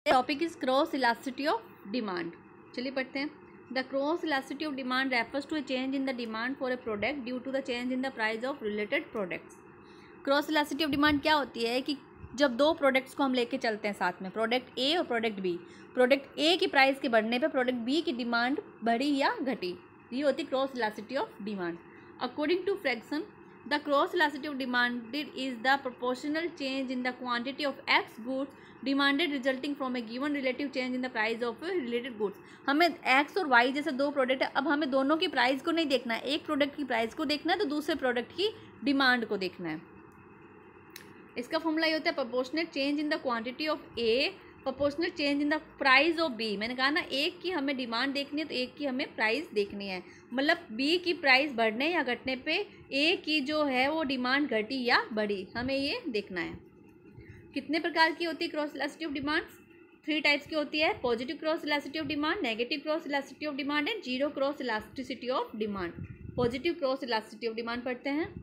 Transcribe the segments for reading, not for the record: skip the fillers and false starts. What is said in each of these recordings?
Topic is cross elasticity of demand. चलिए पढ़ते हैं। The cross elasticity of demand refers to a change in the demand for a product due to the change in the price of related products. Cross elasticity of demand क्या होती है कि जब दो products को हम लेके चलते हैं साथ में, प्रोडक्ट ए और प्रोडक्ट बी, प्रोडक्ट ए की प्राइस के बढ़ने पे प्रोडक्ट बी की डिमांड बढ़ी या घटी, ये होती है cross elasticity of demand. According to fraction, the cross elasticity of demand is the proportional change in the quantity of X goods demanded resulting from a given relative change in the price of related goods। हमें X और Y जैसे दो product है, अब हमें दोनों की price को नहीं देखना है, एक प्रोडक्ट की प्राइस को देखना है तो दूसरे प्रोडक्ट की डिमांड को देखना है। इसका फॉर्मूला ये होता है proportional change in the quantity of a proportional change in the price of B. मैंने कहा ना, एक की हमें डिमांड देखनी है तो एक की हमें प्राइस देखनी है, मतलब बी की प्राइस बढ़ने या घटने पे ए की जो है वो डिमांड घटी या बढ़ी, हमें ये देखना है। कितने प्रकार की होती है cross elasticity of demand? 3 types की होती है। Positive cross elasticity of demand, negative cross elasticity of demand and zero cross elasticity of demand. Positive cross elasticity of demand पढ़ते हैं।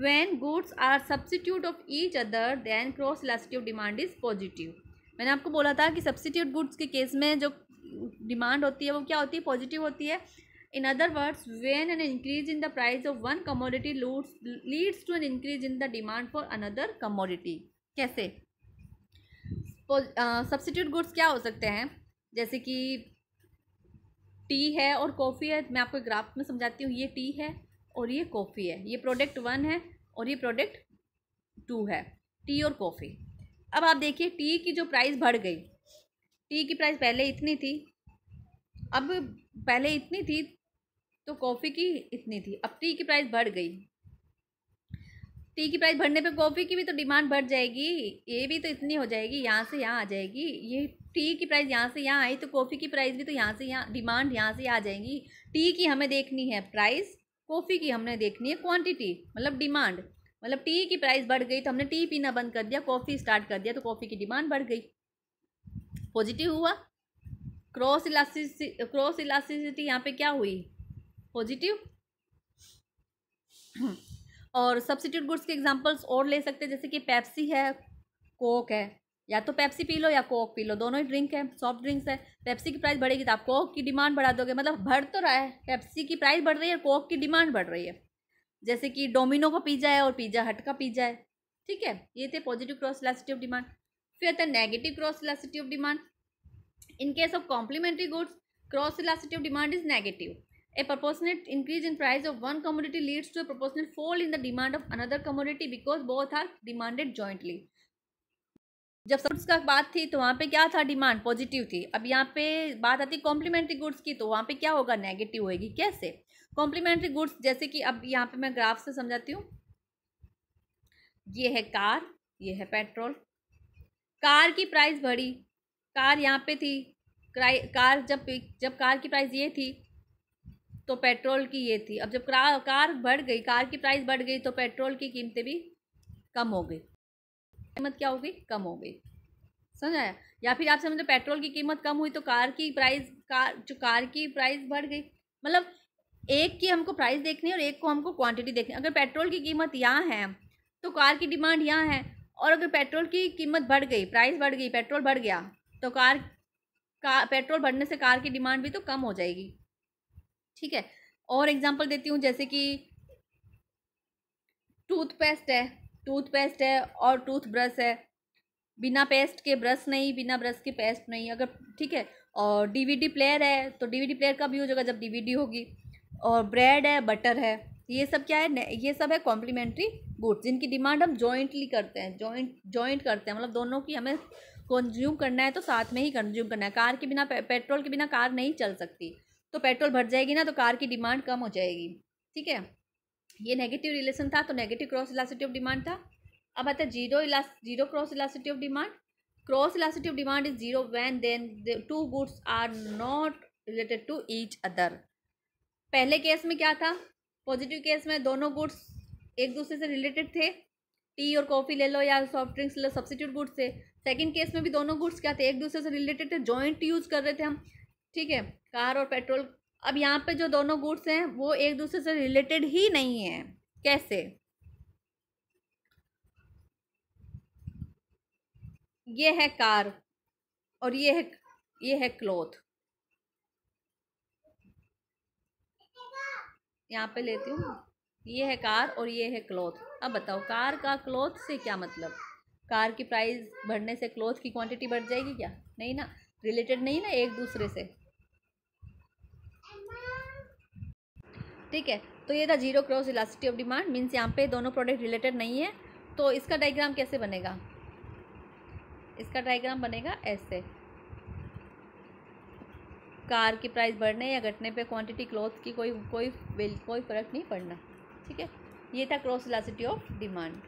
When goods are substitute of each other, then cross elasticity of demand is positive। मैंने आपको बोला था कि substitute goods के case में जो डिमांड होती है वो क्या होती है? पॉजिटिव होती है। In other words, when an increase in the price of one commodity leads to an increase in the demand for another commodity. कैसे? सब्सिट्यूट गुड्स क्या हो सकते हैं? जैसे कि टी है और कॉफ़ी है। मैं आपको ग्राफ में समझाती हूँ। ये टी है और ये कॉफ़ी है, ये प्रोडक्ट 1 है और ये प्रोडक्ट 2 है, टी और कॉफ़ी। अब आप देखिए, टी की जो प्राइस बढ़ गई, टी की प्राइस पहले इतनी थी, अब पहले इतनी थी तो कॉफ़ी की इतनी थी, अब टी की प्राइस बढ़ गई। टी की प्राइस बढ़ने पे कॉफ़ी की भी तो डिमांड बढ़ जाएगी, ये भी तो इतनी हो जाएगी, यहाँ से यहाँ आ जाएगी। ये टी की प्राइस यहाँ से यहाँ आई तो कॉफ़ी की प्राइस भी तो यहाँ से यहाँ, डिमांड यहाँ से आ जाएगी। टी की हमें देखनी है प्राइस, कॉफ़ी की हमने देखनी है क्वांटिटी, मतलब डिमांड। मतलब टी की प्राइस बढ़ गई तो हमने टी पीना बंद कर दिया, कॉफ़ी स्टार्ट कर दिया तो कॉफ़ी की डिमांड बढ़ गई। पॉजिटिव हुआ। क्रॉस इलास्टिसिटी यहाँ पे क्या हुई? पॉजिटिव। और सब्सिट्यूट गुड्स के एग्जांपल्स और ले सकते हैं, जैसे कि पेप्सी है, कोक है, या तो पेप्सी पी लो या कोक पी लो, दोनों ही ड्रिंक है, सॉफ्ट ड्रिंक्स है। पेप्सी की प्राइस बढ़ेगी तो आप कोक की डिमांड बढ़ा दोगे, मतलब बढ़ तो रहा है, पेप्सी की प्राइस बढ़ रही है, कोक की डिमांड बढ़ रही है। जैसे कि डोमिनो का पिज्जा है और पिज्जा हट का पिज्जा है। ठीक है, ये थे positive cross elasticity of demand. फिर आता है negative cross elasticity of demand. In case of complementary goods, cross elasticity of demand is negative. A proportionate increase in price of one commodity leads to a proportionate fall in the demand of another commodity because both are demanded jointly। जब goods का बात थी तो वहाँ पे क्या था? Demand positive थी। अब यहाँ पे बात आती कॉम्प्लीमेंट्री गुड्स की तो वहाँ पे क्या होगा? नेगेटिव होएगी। कैसे? कॉम्प्लीमेंट्री गुड्स, जैसे कि अब यहाँ पे मैं ग्राफ से समझाती हूँ। ये है कार, ये है पेट्रोल। कार की प्राइस बढ़ी, कार यहाँ पे थी, कार जब कार की प्राइस ये थी तो पेट्रोल की ये थी। अब जब कार बढ़ गई, कार की प्राइस बढ़ गई तो पेट्रोल की कीमतें भी कम हो गई, कीमत क्या हो गई? कम हो गई। समझ आया? या फिर आप समझो पेट्रोल की कीमत कम हुई तो कार की प्राइस बढ़ गई। मतलब एक की हमको प्राइस देखनी है और एक को हमको क्वांटिटी देखनी है। अगर पेट्रोल की कीमत यहाँ है तो कार की डिमांड यहाँ है, और अगर पेट्रोल की कीमत बढ़ गई, प्राइस बढ़ गई, पेट्रोल बढ़ गया तो पेट्रोल बढ़ने से कार की डिमांड भी तो कम हो जाएगी। ठीक है, और एग्जांपल देती हूँ, जैसे कि टूथपेस्ट है और टूथब्रश है। बिना पेस्ट के ब्रश नहीं, बिना ब्रश के पेस्ट नहीं। अगर ठीक है, और डीवीडी प्लेयर है तो डीवीडी प्लेयर कब यूज होगा? जब डीवीडी होगी। और ब्रेड है, बटर है, ये सब क्या है? ये सब है कॉम्प्लीमेंट्री गुड्स, जिनकी डिमांड हम जॉइंटली करते हैं, जॉइंट करते हैं, मतलब दोनों की हमें कंज्यूम करना है तो साथ में ही कंज्यूम करना है। कार के बिना, पेट्रोल के बिना कार नहीं चल सकती, तो पेट्रोल बढ़ जाएगी ना तो कार की डिमांड कम हो जाएगी। ठीक है, ये नेगेटिव रिलेशन था, तो negative cross elasticity of demand था। अब आता है zero cross elasticity of demand. Cross elasticity of demand is zero when then two goods are not related to each other. पहले केस में क्या था? पॉजिटिव केस में दोनों गुड्स एक दूसरे से रिलेटेड थे, टी और कॉफ़ी ले लो या सॉफ्ट ड्रिंक्स ले लो, सब्सिट्यूट गुड्स थे। सेकंड केस में भी दोनों गुड्स क्या थे? एक दूसरे से रिलेटेड थे, जॉइंट यूज कर रहे थे हम। ठीक है, कार और पेट्रोल। अब यहाँ पे जो दोनों गुड्स हैं वो एक दूसरे से रिलेटेड ही नहीं है। कैसे? ये है कार, और ये है क्लॉथ। यहाँ पे लेती हूँ, ये है कार और ये है क्लॉथ। अब बताओ कार का क्लॉथ से क्या मतलब? कार की प्राइस बढ़ने से क्लॉथ की क्वांटिटी बढ़ जाएगी क्या? नहीं ना, रिलेटेड नहीं ना एक दूसरे से। ठीक है, तो ये था zero cross elasticity of demand, means यहाँ पे दोनों प्रोडक्ट रिलेटेड नहीं है। तो इसका डायग्राम कैसे बनेगा? इसका डायग्राम बनेगा ऐसे, कार की प्राइस बढ़ने या घटने पे क्वांटिटी क्लॉथ की कोई फ़र्क नहीं पड़ना। ठीक है, ये था क्रॉस इलास्टिसिटी ऑफ डिमांड।